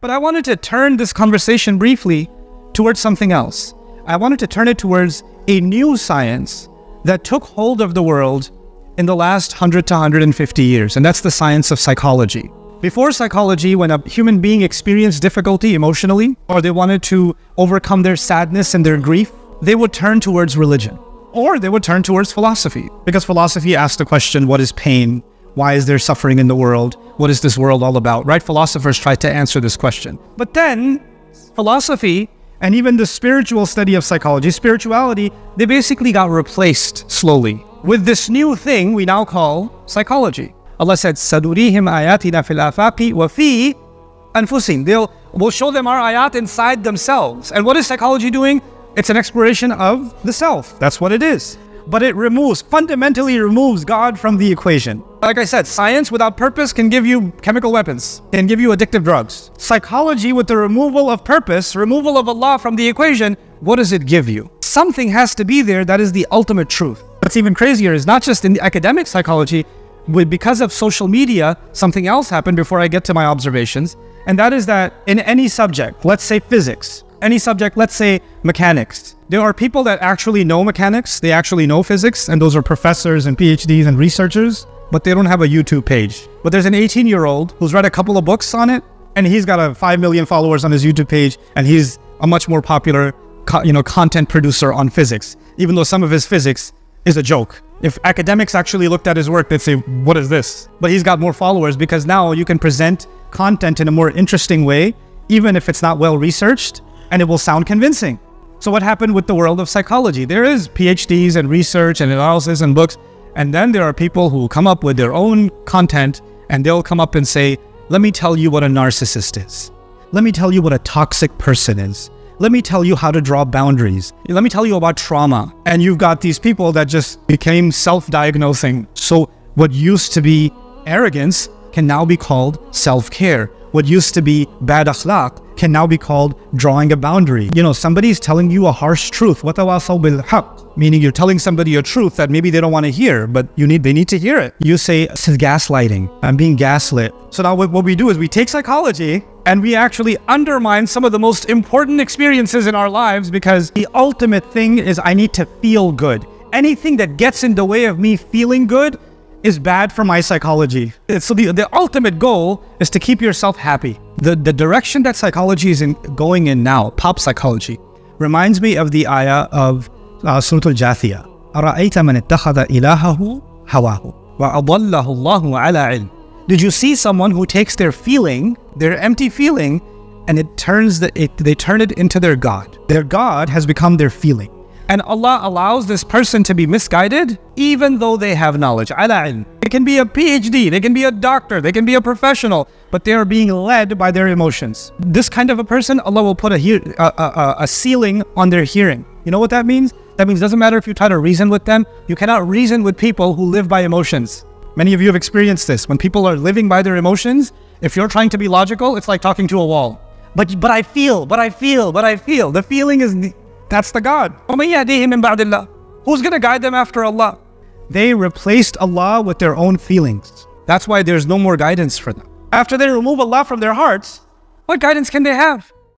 But I wanted to turn this conversation briefly towards something else. I wanted to turn it towards a new science that took hold of the world in the last 100 to 150 years, and that's the science of psychology. Before psychology, when a human being experienced difficulty emotionally, or they wanted to overcome their sadness and their grief, they would turn towards religion, or they would turn towards philosophy, because philosophy asked the question, what is pain? Why is there suffering in the world? What is this world all about? Right? Philosophers tried to answer this question. But then, philosophy and even the spiritual study of psychology, spirituality, they basically got replaced slowly with this new thing we now call psychology. Allah said, "Sadurihim ayatina fil afaqi wa fi anfusihim." We'll show them our ayat inside themselves. And what is psychology doing? It's an exploration of the self. That's what it is. But it fundamentally removes God from the equation. Like I said, science without purpose can give you chemical weapons, can give you addictive drugs. Psychology with the removal of purpose, removal of Allah from the equation, what does it give you? Something has to be there that is the ultimate truth. What's even crazier is not just in the academic psychology, because of social media, something else happened before I get to my observations. And that is that in any subject, let's say physics, any subject, let's say mechanics, there are people that actually know mechanics, they actually know physics, and those are professors and PhDs and researchers, but they don't have a YouTube page. But there's an 18-year-old who's read a couple of books on it, and he's got 5 million followers on his YouTube page, and he's a much more popular content producer on physics, even though some of his physics is a joke. If academics actually looked at his work, they'd say, what is this? But he's got more followers because now you can present content in a more interesting way, even if it's not well researched, and it will sound convincing. So what happened with the world of psychology? There is PhDs and research and analysis and books, and then there are people who come up with their own content, and they'll come up and say, let me tell you what a narcissist is. Let me tell you what a toxic person is. Let me tell you how to draw boundaries. Let me tell you about trauma. And you've got these people that just became self-diagnosing. So what used to be arrogance can now be called self-care. What used to be bad akhlaq can now be called drawing a boundary. Somebody's telling you a harsh truth. وَتَوَاصَوْا بِالْحَقِّ, meaning you're telling somebody a truth that maybe they don't want to hear, but they need to hear it. You say, this is gaslighting. I'm being gaslit. So now what we do is we take psychology and we actually undermine some of the most important experiences in our lives, because the ultimate thing is I need to feel good. Anything that gets in the way of me feeling good is bad for my psychology. So the ultimate goal is to keep yourself happy. The direction that psychology is going in now, pop psychology, reminds me of the ayah of Surah Al-Jathiyah. أَرَأَيْتَ مَنِ اتَّخَذَ إِلَهَهُ هَوَاهُ وَأَضَلَّهُ اللَّهُ عَلَى عِلْمٍ. Did you see someone who takes their feeling, their empty feeling, and they turn it into their God? Their God has become their feeling. And Allah allows this person to be misguided even though they have knowledge. Ala ilm. They can be a PhD, they can be a doctor, they can be a professional, but they are being led by their emotions. This kind of a person, Allah will put a ceiling on their hearing. You know what that means? That means it doesn't matter if you try to reason with them, you cannot reason with people who live by emotions. Many of you have experienced this. When people are living by their emotions, if you're trying to be logical, it's like talking to a wall. But I feel. The feeling is... That's the God. Who's going to guide them after Allah? They replaced Allah with their own feelings. That's why there's no more guidance for them. After they remove Allah from their hearts, what guidance can they have?